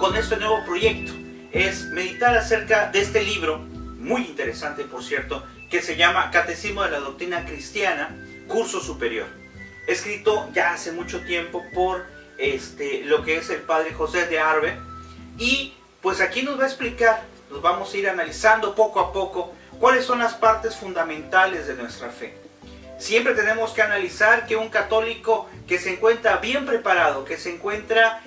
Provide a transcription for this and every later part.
con este nuevo proyecto es meditar acerca de este libro, muy interesante por cierto, que se llama Catecismo de la Doctrina Cristiana, Curso Superior. Escrito ya hace mucho tiempo por lo que es el padre José de Arbe. Y pues aquí nos va a explicar, nos vamos a ir analizando poco a poco cuáles son las partes fundamentales de nuestra fe. Siempre tenemos que analizar que un católico que se encuentra bien preparado, que se encuentra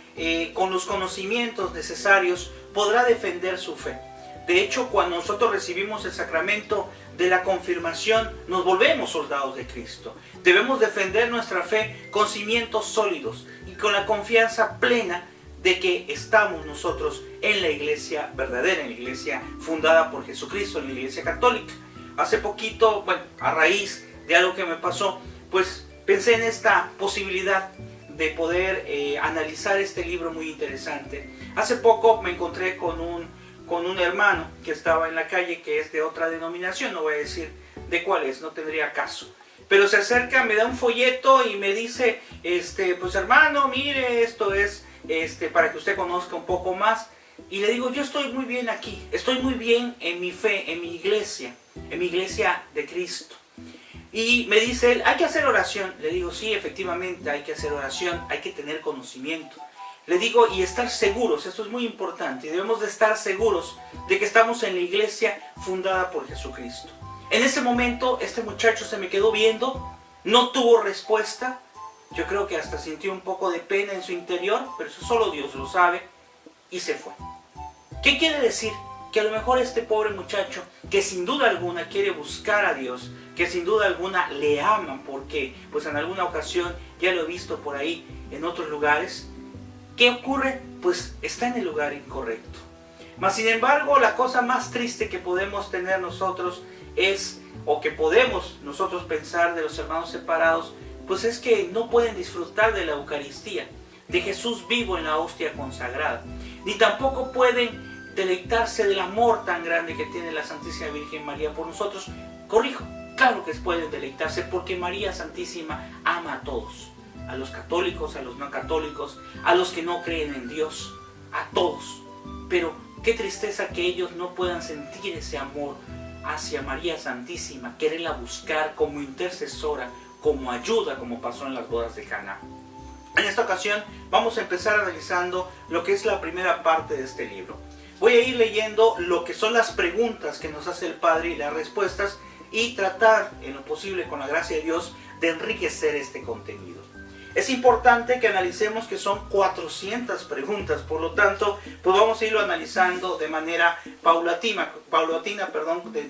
con los conocimientos necesarios, podrá defender su fe. De hecho, cuando nosotros recibimos el sacramento de la confirmación, nos volvemos soldados de Cristo. Debemos defender nuestra fe con cimientos sólidos y con la confianza plena de que estamos nosotros en la iglesia verdadera, en la iglesia fundada por Jesucristo, en la iglesia católica. Hace poquito, a raíz de algo que me pasó, pues pensé en esta posibilidad de poder analizar este libro muy interesante. Hace poco me encontré con un hermano que estaba en la calle, que es de otra denominación, no voy a decir de cuál es, no tendría caso. Pero se acerca, me da un folleto y me dice, pues hermano, mire, esto es para que usted conozca un poco más. Y le digo, yo estoy muy bien aquí, estoy muy bien en mi fe, en mi iglesia de Cristo. Y me dice él, hay que hacer oración. Le digo, sí, efectivamente hay que hacer oración, hay que tener conocimiento. Le digo, y estar seguros, esto es muy importante, debemos de estar seguros de que estamos en la iglesia fundada por Jesucristo. En ese momento, este muchacho se me quedó viendo, no tuvo respuesta. Yo creo que hasta sintió un poco de pena en su interior, pero eso solo Dios lo sabe, y se fue. ¿Qué quiere decir? Que a lo mejor este pobre muchacho, que sin duda alguna quiere buscar a Dios, que sin duda alguna le ama, porque pues en alguna ocasión ya lo he visto por ahí en otros lugares, ¿qué ocurre? Pues está en el lugar incorrecto. Mas sin embargo, la cosa más triste que podemos tener nosotros es, o que podemos nosotros pensar de los hermanos separados, pues es que no pueden disfrutar de la Eucaristía, de Jesús vivo en la hostia consagrada, ni tampoco pueden deleitarse del amor tan grande que tiene la Santísima Virgen María por nosotros. Corrijo, claro que pueden deleitarse, porque María Santísima ama a todos, a los católicos, a los no católicos, a los que no creen en Dios, a todos. Pero qué tristeza que ellos no puedan sentir ese amor hacia María Santísima, quererla buscar como intercesora, como ayuda, como pasó en las bodas de Caná. En esta ocasión vamos a empezar analizando lo que es la primera parte de este libro. Voy a ir leyendo lo que son las preguntas que nos hace el Padre y las respuestas, y tratar en lo posible, con la gracia de Dios, de enriquecer este contenido. Es importante que analicemos que son 400 preguntas, por lo tanto, pues vamos a irlo analizando de manera paulatina,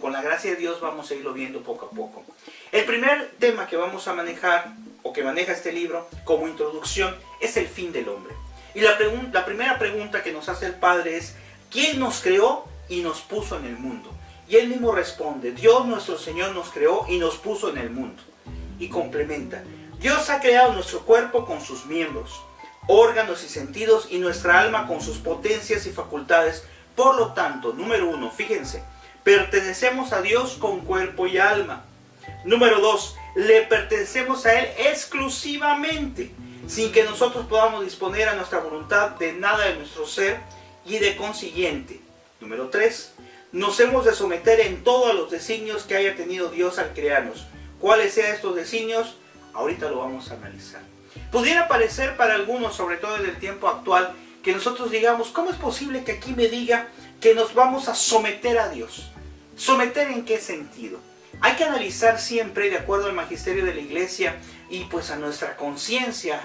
con la gracia de Dios vamos a irlo viendo poco a poco. El primer tema que vamos a manejar, o que maneja este libro como introducción, es el fin del hombre. Y la primera pregunta que nos hace el Padre es, ¿quién nos creó y nos puso en el mundo? Y él mismo responde, Dios nuestro Señor nos creó y nos puso en el mundo. Y complementa, Dios ha creado nuestro cuerpo con sus miembros, órganos y sentidos, y nuestra alma con sus potencias y facultades. Por lo tanto, número 1, fíjense, pertenecemos a Dios con cuerpo y alma. Número 2, le pertenecemos a Él exclusivamente, sin que nosotros podamos disponer a nuestra voluntad de nada de nuestro ser, y de consiguiente. Número 3, nos hemos de someter en todo a los designios que haya tenido Dios al crearnos. ¿Cuáles sean estos designios? Ahorita lo vamos a analizar. Pudiera parecer para algunos, sobre todo en el tiempo actual, que nosotros digamos, ¿cómo es posible que aquí me diga que nos vamos a someter a Dios? ¿Someter en qué sentido? Hay que analizar siempre, de acuerdo al magisterio de la Iglesia y pues a nuestra conciencia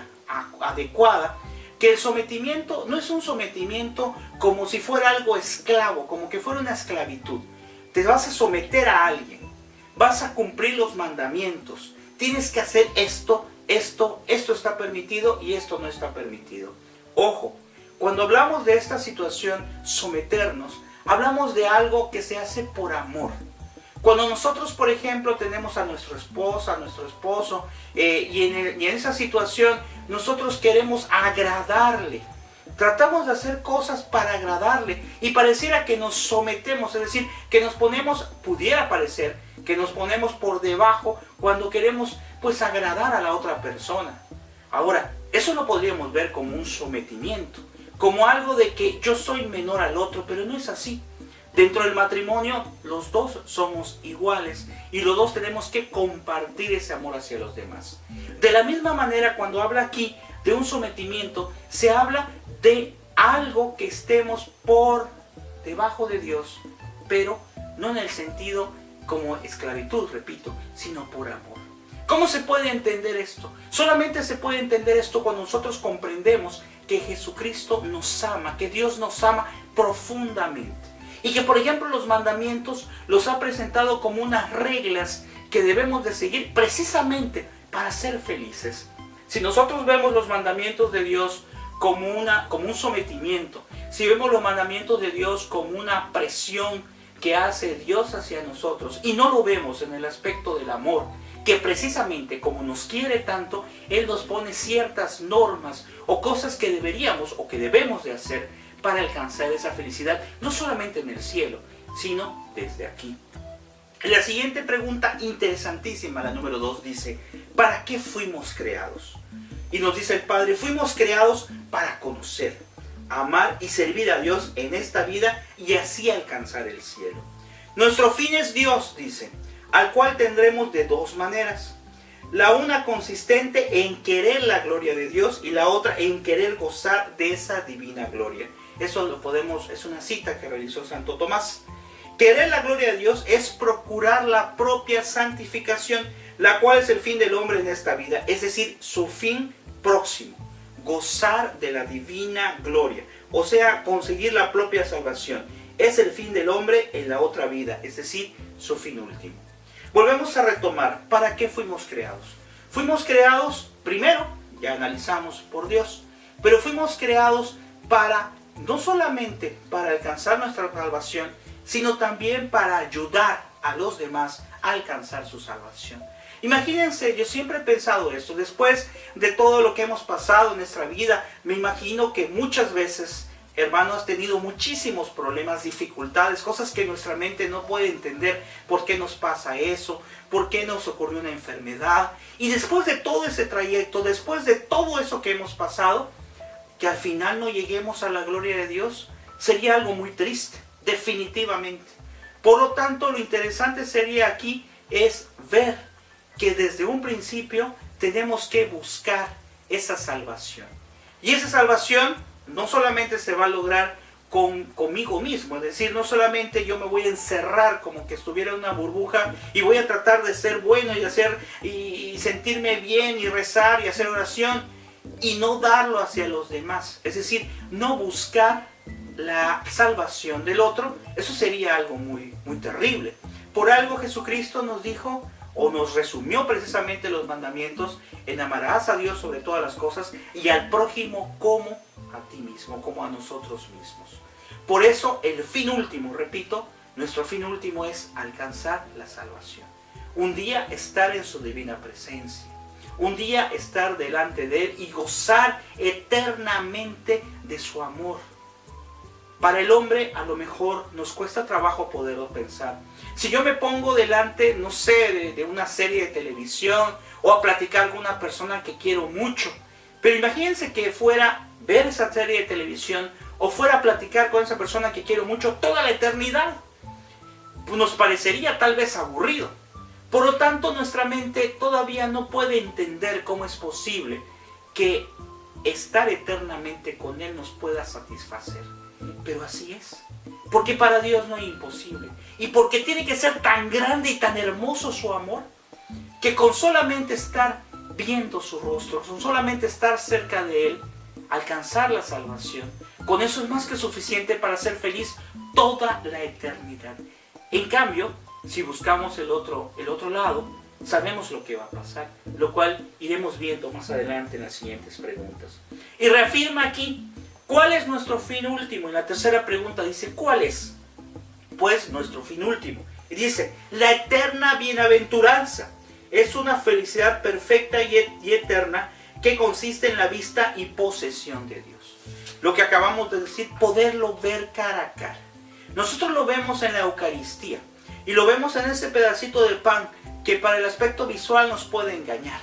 adecuada, que el sometimiento no es un sometimiento como si fuera algo esclavo, como que fuera una esclavitud. Te vas a someter a alguien, vas a cumplir los mandamientos, tienes que hacer esto está permitido y esto no está permitido. Ojo, cuando hablamos de esta situación, someternos, hablamos de algo que se hace por amor. Cuando nosotros, por ejemplo, tenemos a nuestra esposa, a nuestro esposo, y en esa situación nosotros queremos agradarle, tratamos de hacer cosas para agradarle, y pareciera que nos sometemos, es decir, que nos ponemos, pudiera parecer, que nos ponemos por debajo cuando queremos pues agradar a la otra persona. Ahora, eso lo podríamos ver como un sometimiento, como algo de que yo soy menor al otro, pero no es así. Dentro del matrimonio los dos somos iguales y los dos tenemos que compartir ese amor hacia los demás. De la misma manera, cuando habla aquí de un sometimiento, se habla de algo que estemos por debajo de Dios, pero no en el sentido como esclavitud, repito, sino por amor. ¿Cómo se puede entender esto? Solamente se puede entender esto cuando nosotros comprendemos que Jesucristo nos ama, que Dios nos ama profundamente. Y que, por ejemplo, los mandamientos los ha presentado como unas reglas que debemos de seguir precisamente para ser felices. Si nosotros vemos los mandamientos de Dios como un sometimiento, si vemos los mandamientos de Dios como una presión que hace Dios hacia nosotros, y no lo vemos en el aspecto del amor, que precisamente como nos quiere tanto, Él nos pone ciertas normas o cosas que deberíamos o que debemos de hacer para alcanzar esa felicidad, no solamente en el cielo, sino desde aquí. La siguiente pregunta interesantísima, la número 2, dice: ¿para qué fuimos creados? Y nos dice el Padre: fuimos creados para conocer, amar y servir a Dios en esta vida y así alcanzar el cielo. Nuestro fin es Dios, dice, al cual tendremos de dos maneras. La una consistente en querer la gloria de Dios y la otra en querer gozar de esa divina gloria. Eso es una cita que realizó Santo Tomás. Querer la gloria de Dios es procurar la propia santificación, la cual es el fin del hombre en esta vida, es decir, su fin próximo, gozar de la divina gloria, o sea, conseguir la propia salvación. Es el fin del hombre en la otra vida, es decir, su fin último. Volvemos a retomar, ¿para qué fuimos creados? Fuimos creados, primero, ya analizamos, por Dios, pero fuimos creados no solamente para alcanzar nuestra salvación, sino también para ayudar a los demás a alcanzar su salvación. Imagínense, yo siempre he pensado esto, después de todo lo que hemos pasado en nuestra vida, me imagino que muchas veces, hermano, has tenido muchísimos problemas, dificultades, cosas que nuestra mente no puede entender. ¿Por qué nos pasa eso? ¿Por qué nos ocurrió una enfermedad? Y después de todo ese trayecto, después de todo eso que hemos pasado, que al final no lleguemos a la gloria de Dios, sería algo muy triste, definitivamente. Por lo tanto, lo interesante sería aquí es ver que desde un principio tenemos que buscar esa salvación. Y esa salvación no solamente se va a lograr conmigo mismo, es decir, no solamente yo me voy a encerrar como que estuviera en una burbuja y voy a tratar de ser bueno y sentirme bien y rezar y hacer oración y no darlo hacia los demás, es decir, no buscar la salvación del otro. Eso sería algo muy, muy terrible. Por algo Jesucristo nos dijo o nos resumió precisamente los mandamientos en: amarás a Dios sobre todas las cosas y al prójimo como a ti mismo, como a nosotros mismos. Por eso el fin último, repito, nuestro fin último es alcanzar la salvación. Un día estar en su divina presencia. Un día estar delante de Él y gozar eternamente de su amor. Para el hombre a lo mejor nos cuesta trabajo poderlo pensar. Si yo me pongo delante, no sé, de una serie de televisión o a platicar con una persona que quiero mucho, pero imagínense que fuera ver esa serie de televisión o fuera a platicar con esa persona que quiero mucho toda la eternidad, pues nos parecería tal vez aburrido. Por lo tanto, nuestra mente todavía no puede entender cómo es posible que estar eternamente con Él nos pueda satisfacer. Pero así es. Porque para Dios no es imposible. Y porque tiene que ser tan grande y tan hermoso su amor, que con solamente estar viendo su rostro, con solamente estar cerca de Él, alcanzar la salvación, con eso es más que suficiente para ser feliz toda la eternidad. En cambio, si buscamos el otro lado, sabemos lo que va a pasar, lo cual iremos viendo más adelante en las siguientes preguntas. Y reafirma aquí, ¿cuál es nuestro fin último? En la tercera pregunta dice, ¿cuál es? Pues nuestro fin último. Y dice, la eterna bienaventuranza. Es una felicidad perfecta y eterna que consiste en la vista y posesión de Dios. Lo que acabamos de decir, poderlo ver cara a cara. Nosotros lo vemos en la Eucaristía y lo vemos en ese pedacito de pan que para el aspecto visual nos puede engañar.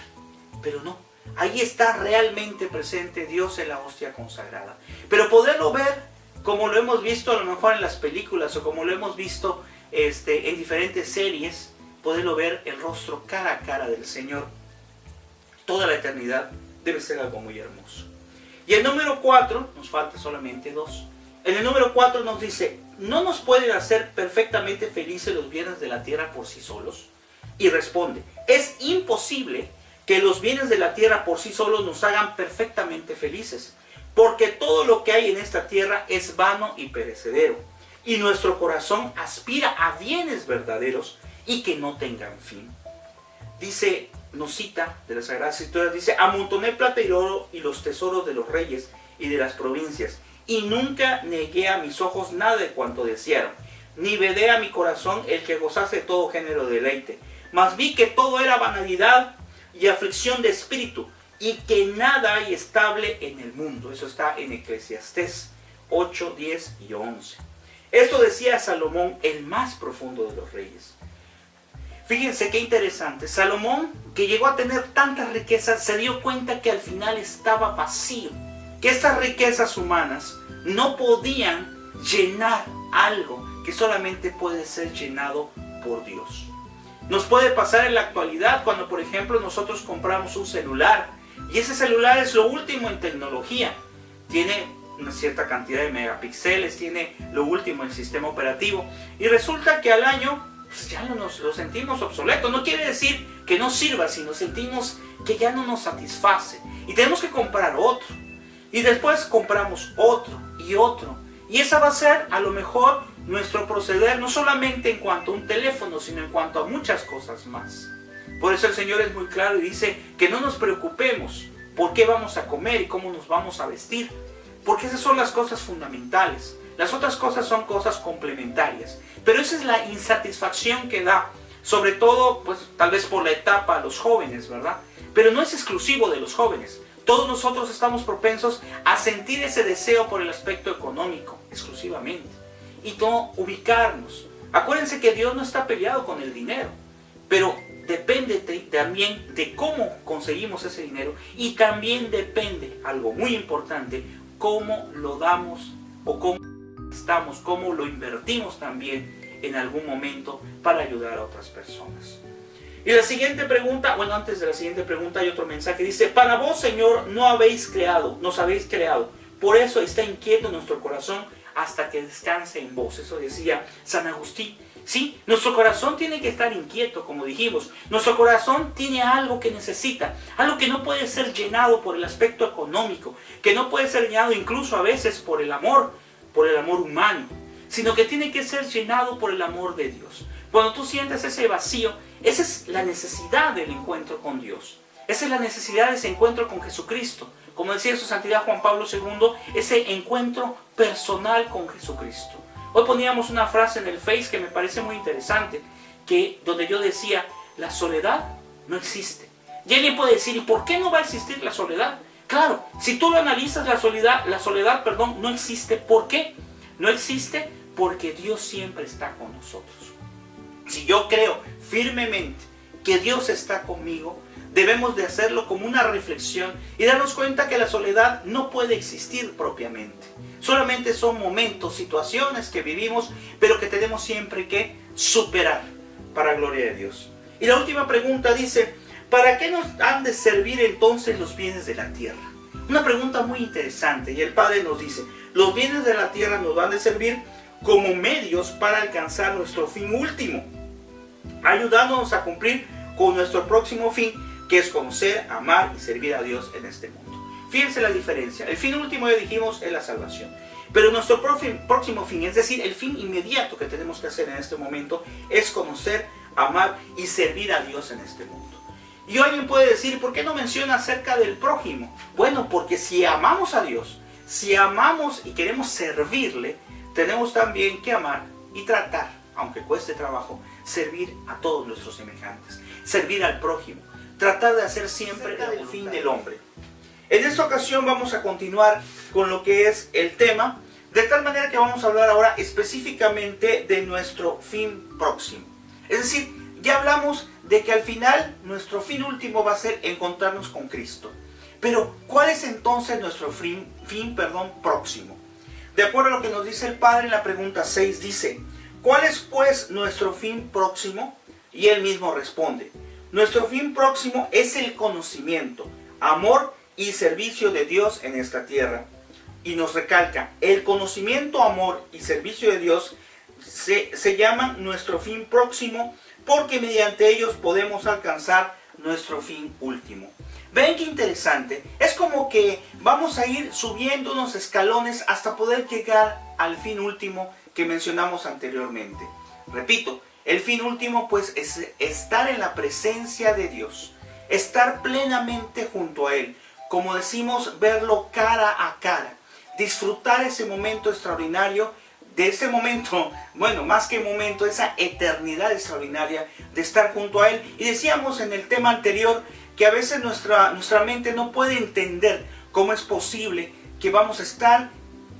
Pero no, ahí está realmente presente Dios en la hostia consagrada. Pero poderlo ver como lo hemos visto a lo mejor en las películas o como lo hemos visto en diferentes series, poderlo ver el rostro cara a cara del Señor toda la eternidad, debe ser algo muy hermoso. Y el número 4, nos falta solamente 2. En el número 4 nos dice, ¿no nos pueden hacer perfectamente felices los bienes de la tierra por sí solos? Y responde, es imposible que los bienes de la tierra por sí solos nos hagan perfectamente felices, porque todo lo que hay en esta tierra es vano y perecedero, y nuestro corazón aspira a bienes verdaderos y que no tengan fin. Dice, nos cita de las Sagradas Escrituras, dice, amontoné plata y oro y los tesoros de los reyes y de las provincias, y nunca negué a mis ojos nada de cuanto desearon, ni vedé a mi corazón el que gozase todo género de deleite, mas vi que todo era vanidad y aflicción de espíritu, y que nada hay estable en el mundo. Eso está en Eclesiastés 8, 10 y 11. Esto decía Salomón, el más profundo de los reyes. Fíjense qué interesante. Salomón, que llegó a tener tantas riquezas, se dio cuenta que al final estaba vacío. Que estas riquezas humanas no podían llenar algo que solamente puede ser llenado por Dios. Nos puede pasar en la actualidad cuando, por ejemplo, nosotros compramos un celular y ese celular es lo último en tecnología. Tiene una cierta cantidad de megapíxeles, tiene lo último en sistema operativo y resulta que al año pues ya lo sentimos obsoleto. No quiere decir que no sirva, sino sentimos que ya no nos satisface y tenemos que comprar otro. Y después compramos otro y otro. Y esa va a ser a lo mejor nuestro proceder, no solamente en cuanto a un teléfono, sino en cuanto a muchas cosas más. Por eso el Señor es muy claro y dice que no nos preocupemos por qué vamos a comer y cómo nos vamos a vestir. Porque esas son las cosas fundamentales. Las otras cosas son cosas complementarias. Pero esa es la insatisfacción que da, sobre todo, pues tal vez por la etapa a los jóvenes, ¿verdad? Pero no es exclusivo de los jóvenes. Todos nosotros estamos propensos a sentir ese deseo por el aspecto económico, exclusivamente. Y no ubicarnos. Acuérdense que Dios no está peleado con el dinero, pero depende también de cómo conseguimos ese dinero y también depende, algo muy importante, cómo lo damos o cómo estamos, cómo lo invertimos también en algún momento para ayudar a otras personas. Y la siguiente pregunta, bueno, antes de la siguiente pregunta hay otro mensaje, dice, para vos, Señor, nos habéis creado, por eso está inquieto nuestro corazón hasta que descanse en vos. Eso decía San Agustín. Sí, nuestro corazón tiene que estar inquieto, como dijimos. Nuestro corazón tiene algo que necesita, algo que no puede ser llenado por el aspecto económico, que no puede ser llenado incluso a veces por el amor humano, sino que tiene que ser llenado por el amor de Dios. Cuando tú sientes ese vacío, esa es la necesidad del encuentro con Dios. Esa es la necesidad de ese encuentro con Jesucristo. Como decía su santidad Juan Pablo II, ese encuentro personal con Jesucristo. Hoy poníamos una frase en el Face que me parece muy interesante, donde yo decía, la soledad no existe. Y alguien puede decir, ¿y por qué no va a existir la soledad? Claro, si tú lo analizas, la soledad, no existe. ¿Por qué? No existe porque Dios siempre está con nosotros. Si yo creo firmemente que Dios está conmigo, debemos de hacerlo como una reflexión y darnos cuenta que la soledad no puede existir propiamente. Solamente son momentos, situaciones que vivimos, pero que tenemos siempre que superar para gloria de Dios. Y la última pregunta dice, ¿para qué nos han de servir entonces los bienes de la tierra? Una pregunta muy interesante y el Padre nos dice, los bienes de la tierra nos van a servir como medios para alcanzar nuestro fin último, ayudándonos a cumplir con nuestro próximo fin, que es conocer, amar y servir a Dios en este mundo. Fíjense la diferencia. El fin último, ya dijimos, es la salvación. Pero nuestro próximo fin, es decir, el fin inmediato que tenemos que hacer en este momento, es conocer, amar y servir a Dios en este mundo. Y alguien puede decir, ¿por qué no menciona acerca del prójimo? Bueno, porque si amamos a Dios, si amamos y queremos servirle, tenemos también que amar y tratar, aunque cueste trabajo, servir a todos nuestros semejantes, servir al prójimo, tratar de hacer siempre el fin del hombre. En esta ocasión vamos a continuar con lo que es el tema, de tal manera que vamos a hablar ahora específicamente de nuestro fin próximo. Es decir, ya hablamos de que al final nuestro fin último va a ser encontrarnos con Cristo. Pero, ¿cuál es entonces nuestro fin próximo? De acuerdo a lo que nos dice el Padre en la pregunta 6, dice: ¿cuál es pues nuestro fin próximo? Y él mismo responde: nuestro fin próximo es el conocimiento, amor y servicio de Dios en esta tierra. Y nos recalca, el conocimiento, amor y servicio de Dios se llaman nuestro fin próximo, porque mediante ellos podemos alcanzar nuestro fin último. ¿Ven qué interesante? Es como que vamos a ir subiendo unos escalones hasta poder llegar al fin último que mencionamos anteriormente. Repito, el fin último pues es estar en la presencia de Dios, estar plenamente junto a Él, como decimos, verlo cara a cara, disfrutar ese momento extraordinario, de ese momento, bueno, más que momento, esa eternidad extraordinaria de estar junto a Él. Y decíamos en el tema anterior que a veces nuestra mente no puede entender cómo es posible que vamos a estar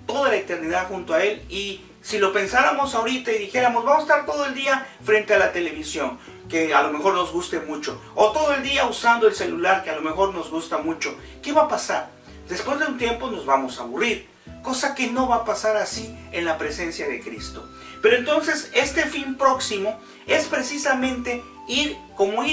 toda la eternidad junto a Él. Y si lo pensáramos ahorita y dijéramos, vamos a estar todo el día frente a la televisión, que a lo mejor nos guste mucho, o todo el día usando el celular, que a lo mejor nos gusta mucho, ¿qué va a pasar? Después de un tiempo nos vamos a aburrir, cosa que no va a pasar así en la presencia de Cristo. Pero entonces este fin próximo es precisamente ir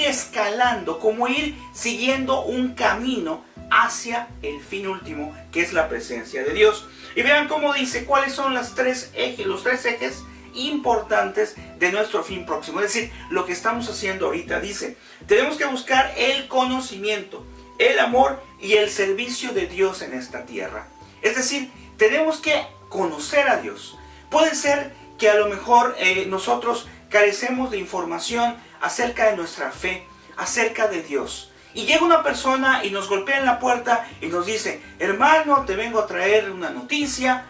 escalando, como ir siguiendo un camino hacia el fin último, que es la presencia de Dios. Y vean cómo dice cuáles son los tres ejes importantes de nuestro fin próximo. Es decir, lo que estamos haciendo ahorita. Dice, tenemos que buscar el conocimiento, el amor y el servicio de Dios en esta tierra. Es decir, tenemos que conocer a Dios. Puede ser que a lo mejor nosotros carecemos de información acerca de nuestra fe, acerca de Dios. Y llega una persona y nos golpea en la puerta y nos dice, hermano, te vengo a traer una noticia.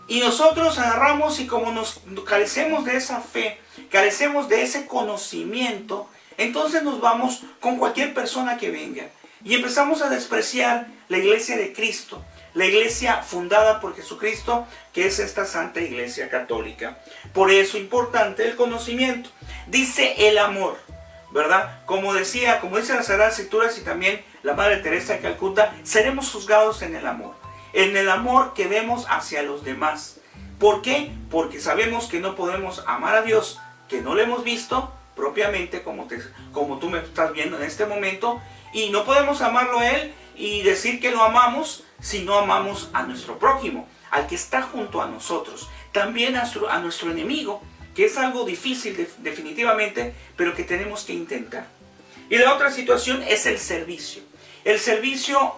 Y nosotros agarramos y como nos carecemos de esa fe, carecemos de ese conocimiento, entonces nos vamos con cualquier persona que venga. Y empezamos a despreciar la iglesia de Cristo, la iglesia fundada por Jesucristo, que es esta Santa Iglesia Católica. Por eso es importante el conocimiento. Dice el amor, ¿verdad? Como dicen las Sagradas Escrituras y también la Madre Teresa de Calcuta, seremos juzgados en el amor. En el amor que vemos hacia los demás. ¿Por qué? Porque sabemos que no podemos amar a Dios, que no lo hemos visto propiamente como tú me estás viendo en este momento, y no podemos amarlo a Él y decir que lo amamos si no amamos a nuestro prójimo, al que está junto a nosotros, también a nuestro enemigo, que es algo difícil definitivamente, pero que tenemos que intentar. Y la otra situación es el servicio. El servicio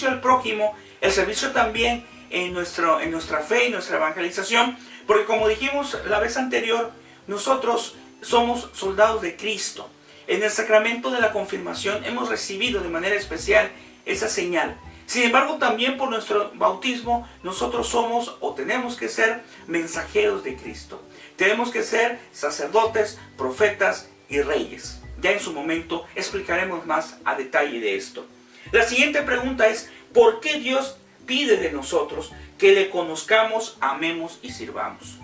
al prójimo, el servicio también en nuestra fe y nuestra evangelización, porque como dijimos la vez anterior, nosotros somos soldados de Cristo. En el sacramento de la confirmación hemos recibido de manera especial esa señal. Sin embargo, también por nuestro bautismo, nosotros somos o tenemos que ser mensajeros de Cristo. Tenemos que ser sacerdotes, profetas y reyes. Ya en su momento explicaremos más a detalle de esto. La siguiente pregunta es, ¿por qué Dios pide de nosotros que le conozcamos, amemos y sirvamos?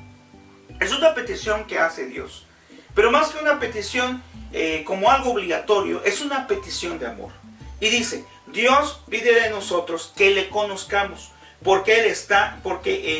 Es una petición que hace Dios. Pero más que una petición como algo obligatorio, es una petición de amor. Y dice, Dios pide de nosotros que le conozcamos, porque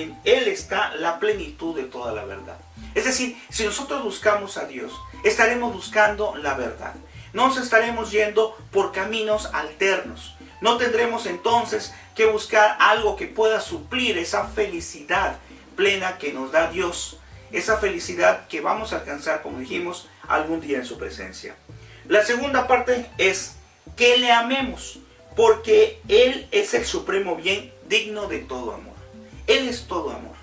en Él está la plenitud de toda la verdad. Es decir, si nosotros buscamos a Dios, estaremos buscando la verdad. No nos estaremos yendo por caminos alternos. No tendremos entonces que buscar algo que pueda suplir esa felicidad plena que nos da Dios. Esa felicidad que vamos a alcanzar, como dijimos, algún día en su presencia. La segunda parte es que le amemos, porque Él es el supremo bien digno de todo amor. Él es todo amor.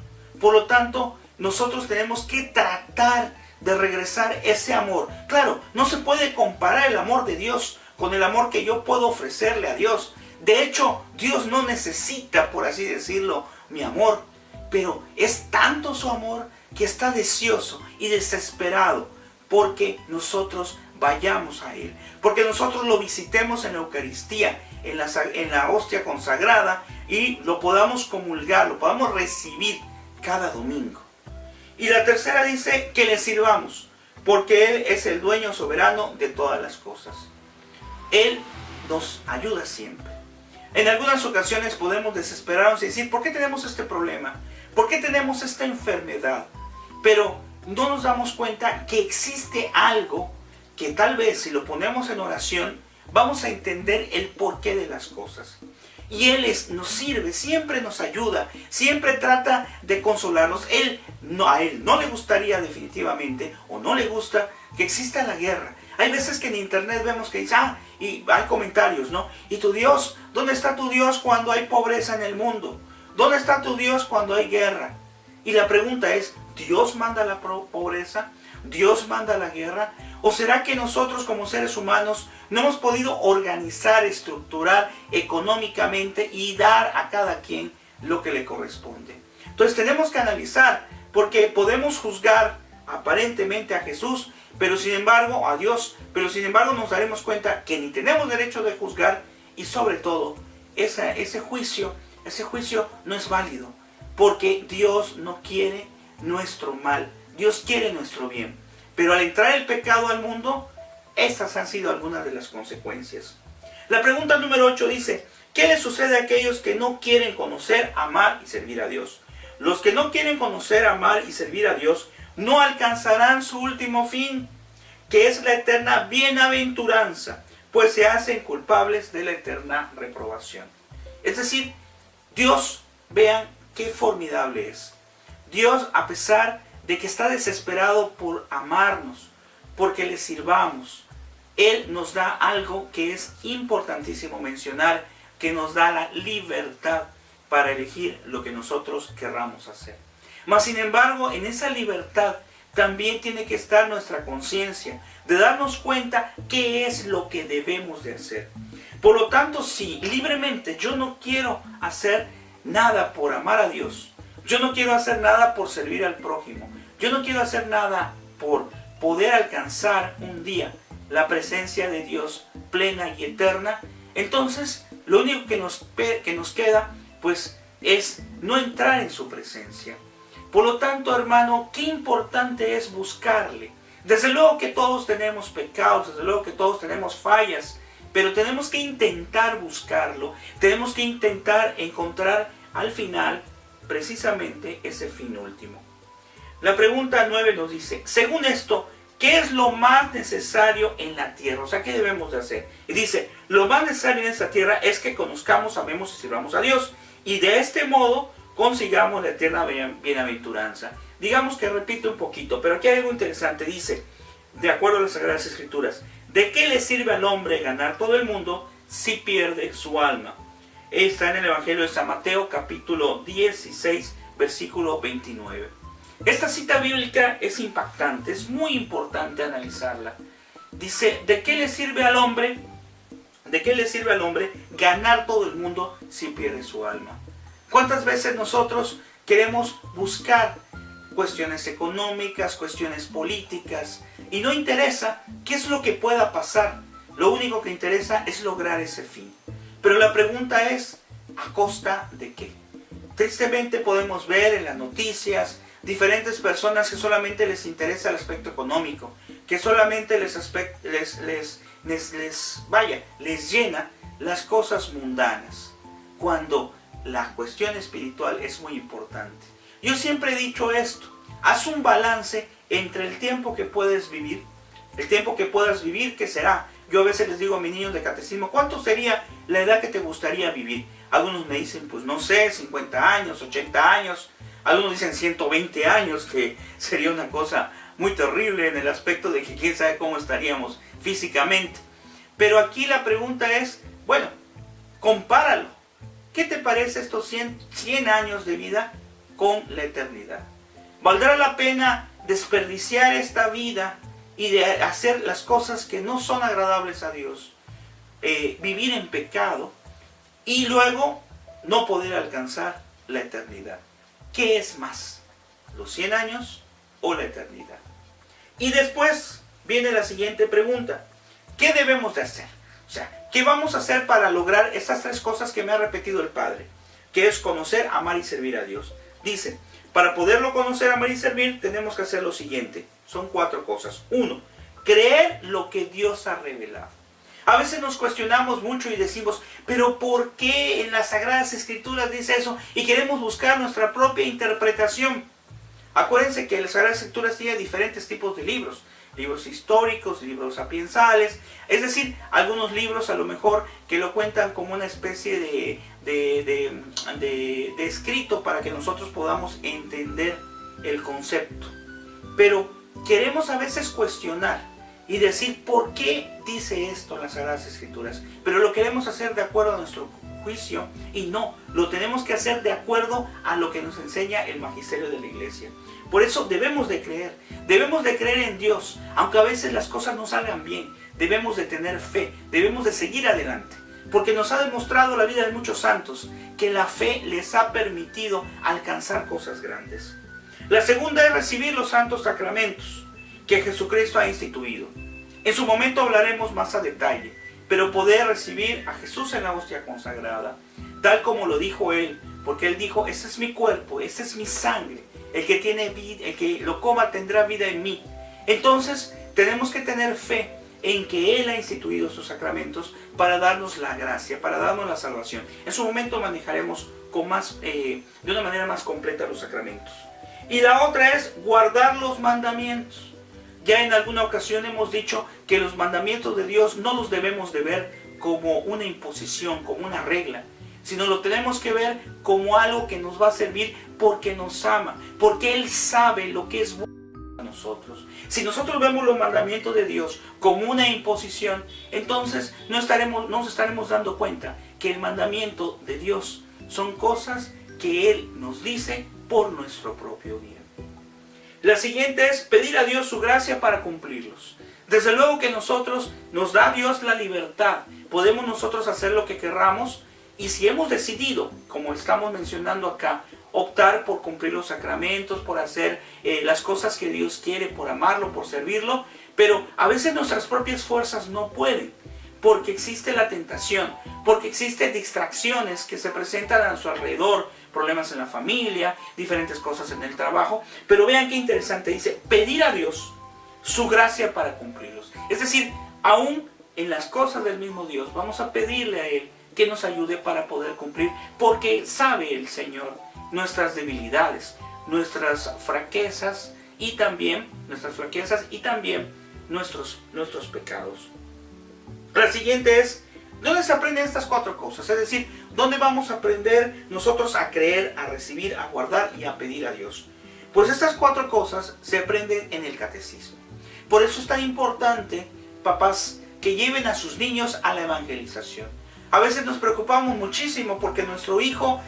Por lo tanto, nosotros tenemos que tratar de regresar ese amor. Claro, no se puede comparar el amor de Dios con el amor que yo puedo ofrecerle a Dios. De hecho, Dios no necesita, por así decirlo, mi amor. Pero es tanto su amor que está deseoso y desesperado porque nosotros vayamos a Él. Porque nosotros lo visitemos en la Eucaristía, en la hostia consagrada, y lo podamos comulgar, lo podamos recibir cada domingo. Y la tercera dice que le sirvamos, porque Él es el dueño soberano de todas las cosas. Él nos ayuda siempre. En algunas ocasiones podemos desesperarnos y decir, ¿por qué tenemos este problema? ¿Por qué tenemos esta enfermedad? Pero no nos damos cuenta que existe algo que tal vez si lo ponemos en oración, vamos a entender el porqué de las cosas. Y Él nos sirve, siempre nos ayuda, siempre trata de consolarnos. A Él no le gustaría definitivamente, o no le gusta que exista la guerra. Hay veces que en internet vemos que dice, y hay comentarios, ¿no? ¿Y tu Dios? ¿Dónde está tu Dios cuando hay pobreza en el mundo? ¿Dónde está tu Dios cuando hay guerra? Y la pregunta es, ¿Dios manda la pobreza? ¿Dios manda la guerra? ¿O será que nosotros como seres humanos no hemos podido organizar, estructurar económicamente y dar a cada quien lo que le corresponde? Entonces tenemos que analizar, porque podemos juzgar aparentemente a Jesús, pero sin embargo a Dios, pero sin embargo nos daremos cuenta que ni tenemos derecho de juzgar, y sobre todo ese juicio no es válido, porque Dios no quiere nuestro mal, Dios quiere nuestro bien. Pero al entrar el pecado al mundo, estas han sido algunas de las consecuencias. La pregunta número 8 dice, ¿qué le sucede a aquellos que no quieren conocer, amar y servir a Dios? Los que no quieren conocer, amar y servir a Dios no alcanzarán su último fin, que es la eterna bienaventuranza, pues se hacen culpables de la eterna reprobación. Es decir, Dios, vean qué formidable es. Dios, a pesar de que está desesperado por amarnos, porque le sirvamos, Él nos da algo que es importantísimo mencionar, que nos da la libertad para elegir lo que nosotros querramos hacer. Mas sin embargo, en esa libertad también tiene que estar nuestra conciencia, de darnos cuenta qué es lo que debemos de hacer. Por lo tanto, si libremente yo no quiero hacer nada por amar a Dios, yo no quiero hacer nada por servir al prójimo, yo no quiero hacer nada por poder alcanzar un día la presencia de Dios plena y eterna, entonces lo único que nos queda pues es no entrar en su presencia. Por lo tanto, hermano, qué importante es buscarle. Desde luego que todos tenemos pecados, desde luego que todos tenemos fallas, pero tenemos que intentar buscarlo, tenemos que intentar encontrar al final precisamente ese fin último. La pregunta 9 nos dice, según esto, ¿qué es lo más necesario en la tierra? O sea, ¿qué debemos de hacer? Y dice, lo más necesario en esta tierra es que conozcamos, amemos y sirvamos a Dios, y de este modo consigamos la eterna bienaventuranza. Digamos que repito un poquito, pero aquí hay algo interesante. Dice, de acuerdo a las Sagradas Escrituras, ¿de qué le sirve al hombre ganar todo el mundo si pierde su alma? Está en el Evangelio de San Mateo, capítulo 16, versículo 29. Esta cita bíblica es impactante, es muy importante analizarla. Dice, ¿de qué le sirve al hombre? ¿De qué le sirve al hombre ganar todo el mundo si pierde su alma? ¿Cuántas veces nosotros queremos buscar cuestiones económicas, cuestiones políticas, y no interesa qué es lo que pueda pasar? Lo único que interesa es lograr ese fin. Pero la pregunta es, ¿a costa de qué? Tristemente podemos ver en las noticias diferentes personas que solamente les interesa el aspecto económico, que solamente les llena las cosas mundanas, cuando la cuestión espiritual es muy importante. Yo siempre he dicho esto, haz un balance entre el tiempo que puedes vivir, el tiempo que puedas vivir, ¿qué será? Yo a veces les digo a mis niños de catecismo, ¿cuánto sería la edad que te gustaría vivir? Algunos me dicen, pues no sé, 50 años, 80 años, algunos dicen 120 años, que sería una cosa muy terrible en el aspecto de que quién sabe cómo estaríamos físicamente. Pero aquí la pregunta es, bueno, compáralo. ¿Qué te parece estos 100 años de vida con la eternidad? ¿Valdrá la pena desperdiciar esta vida y de hacer las cosas que no son agradables a Dios? Vivir en pecado y luego no poder alcanzar la eternidad. ¿Qué es más? ¿Los 100 años o la eternidad? Y después viene la siguiente pregunta. ¿Qué debemos de hacer? O sea, ¿qué vamos a hacer para lograr estas tres cosas que me ha repetido el Padre? Que es conocer, amar y servir a Dios. Dice, para poderlo conocer, amar y servir, tenemos que hacer lo siguiente. Son 4 cosas. 1, creer lo que Dios ha revelado. A veces nos cuestionamos mucho y decimos, pero ¿por qué en las Sagradas Escrituras dice eso? Y queremos buscar nuestra propia interpretación. Acuérdense que las Sagradas Escrituras tienen diferentes tipos de libros. Libros históricos, libros sapiensales, es decir, algunos libros a lo mejor que lo cuentan como una especie de escrito para que nosotros podamos entender el concepto. Pero queremos a veces cuestionar y decir por qué dice esto las Sagradas Escrituras, pero lo queremos hacer de acuerdo a nuestro juicio y no, lo tenemos que hacer de acuerdo a lo que nos enseña el magisterio de la Iglesia. Por eso debemos de creer en Dios, aunque a veces las cosas no salgan bien, debemos de tener fe, debemos de seguir adelante, porque nos ha demostrado la vida de muchos santos que la fe les ha permitido alcanzar cosas grandes. La segunda es recibir los santos sacramentos que Jesucristo ha instituido. En su momento hablaremos más a detalle, pero poder recibir a Jesús en la hostia consagrada, tal como lo dijo Él, porque Él dijo, ese es mi cuerpo, esa es mi sangre, el que tiene vida, el que lo coma tendrá vida en mí. Entonces tenemos que tener fe en que Él ha instituido estos sacramentos para darnos la gracia, para darnos la salvación. En su momento manejaremos de una manera más completa los sacramentos. Y la otra es guardar los mandamientos. Ya en alguna ocasión hemos dicho que los mandamientos de Dios no los debemos de ver como una imposición, como una regla, sino lo tenemos que ver como algo que nos va a servir porque nos ama, porque Él sabe lo que es bueno para nosotros. Si nosotros vemos los mandamientos de Dios como una imposición, entonces nos estaremos dando cuenta que el mandamiento de Dios son cosas que Él nos dice por nuestro propio bien. La siguiente es pedir a Dios su gracia para cumplirlos. Desde luego que nos da Dios la libertad. Podemos nosotros hacer lo que querramos y si hemos decidido, como estamos mencionando acá, optar por cumplir los sacramentos, por hacer las cosas que Dios quiere, por amarlo, por servirlo, pero a veces nuestras propias fuerzas no pueden, porque existe la tentación, porque existen distracciones que se presentan a nuestro alrededor, problemas en la familia, diferentes cosas en el trabajo. Pero vean qué interesante, dice, pedir a Dios su gracia para cumplirlos. Es decir, aún en las cosas del mismo Dios, vamos a pedirle a Él que nos ayude para poder cumplir, porque sabe el Señor nuestras debilidades, nuestras fraquezas y también nuestros pecados. La siguiente es, ¿dónde se aprenden estas cuatro cosas? Es decir, ¿dónde vamos a aprender nosotros a creer, a recibir, a guardar y a pedir a Dios? Pues estas cuatro cosas se aprenden en el catecismo. Por eso es tan importante, papás, que lleven a sus niños a la evangelización. A veces nos preocupamos muchísimo porque nuestro hijo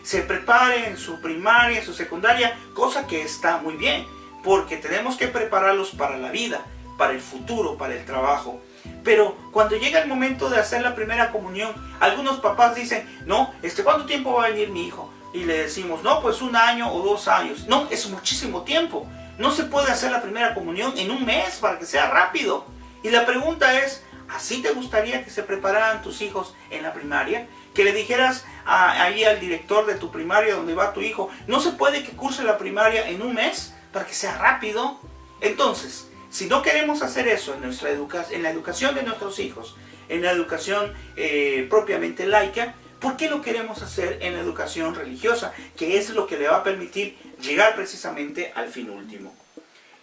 se prepare en su primaria, en su secundaria, cosa que está muy bien, porque tenemos que prepararlos para la vida, para el futuro, para el trabajo. Pero cuando llega el momento de hacer la primera comunión, algunos papás dicen, no, ¿cuánto tiempo va a venir mi hijo? Y le decimos, no, pues 1 año o 2 años. No, es muchísimo tiempo. No se puede hacer la primera comunión en 1 mes para que sea rápido. Y la pregunta es, ¿así te gustaría que se prepararan tus hijos en la primaria? Que le dijeras ahí al director de tu primaria donde va tu hijo, ¿no se puede que curse la primaria en 1 mes para que sea rápido? Entonces, si no queremos hacer eso en la educación de nuestros hijos, en la educación propiamente laica, ¿por qué lo queremos hacer en la educación religiosa? Que es lo que le va a permitir llegar precisamente al fin último.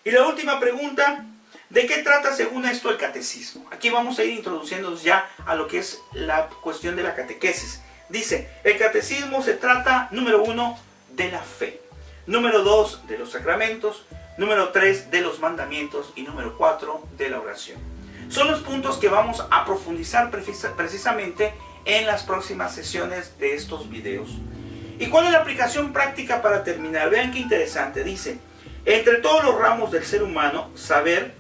Y la última pregunta, ¿de qué trata según esto el catecismo? Aquí vamos a ir introduciéndonos ya a lo que es la cuestión de la catequesis. Dice, el catecismo se trata, número 1, de la fe. Número 2, de los sacramentos. Número 3, de los mandamientos. Y número 4, de la oración. Son los puntos que vamos a profundizar precisamente en las próximas sesiones de estos videos. ¿Y cuál es la aplicación práctica para terminar? Vean qué interesante. Dice, entre todos los ramos del ser humano,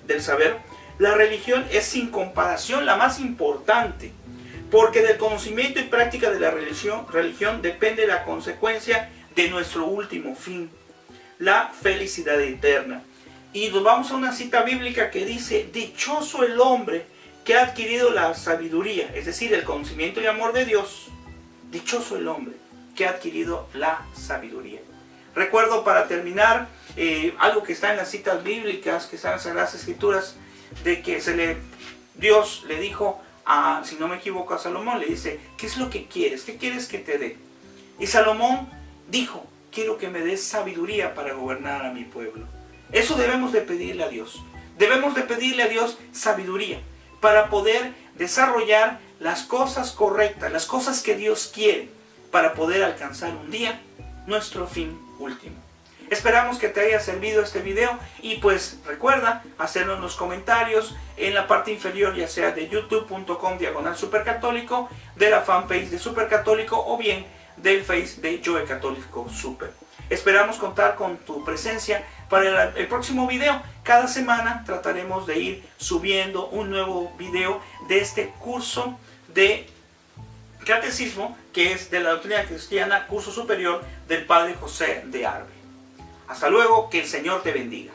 del saber, la religión es sin comparación la más importante, porque del conocimiento y práctica de la religión depende la consecuencia de nuestro último fin, la felicidad eterna. Y nos vamos a una cita bíblica que dice, dichoso el hombre que ha adquirido la sabiduría, es decir, el conocimiento y amor de Dios. Dichoso el hombre que ha adquirido la sabiduría. Recuerdo para terminar algo que está en las citas bíblicas, que están en las Sagradas Escrituras, de que se le Dios le dijo, si no me equivoco, a Salomón, le dice, ¿qué es lo que quieres? ¿Qué quieres que te dé? Y Salomón dijo, quiero que me des sabiduría para gobernar a mi pueblo. Eso debemos de pedirle a Dios. Debemos de pedirle a Dios sabiduría para poder desarrollar las cosas correctas, las cosas que Dios quiere, para poder alcanzar un día nuestro fin último. Esperamos que te haya servido este video y pues recuerda hacerlo en los comentarios en la parte inferior, ya sea de youtube.com/supercatólico, de la fanpage de Supercatólico o bien del face de Yo el Católico Super. Esperamos contar con tu presencia para el próximo video. Cada semana trataremos de ir subiendo un nuevo video de este curso de catecismo que es de la doctrina cristiana, curso superior del Padre José de Arbe. Hasta luego, que el Señor te bendiga.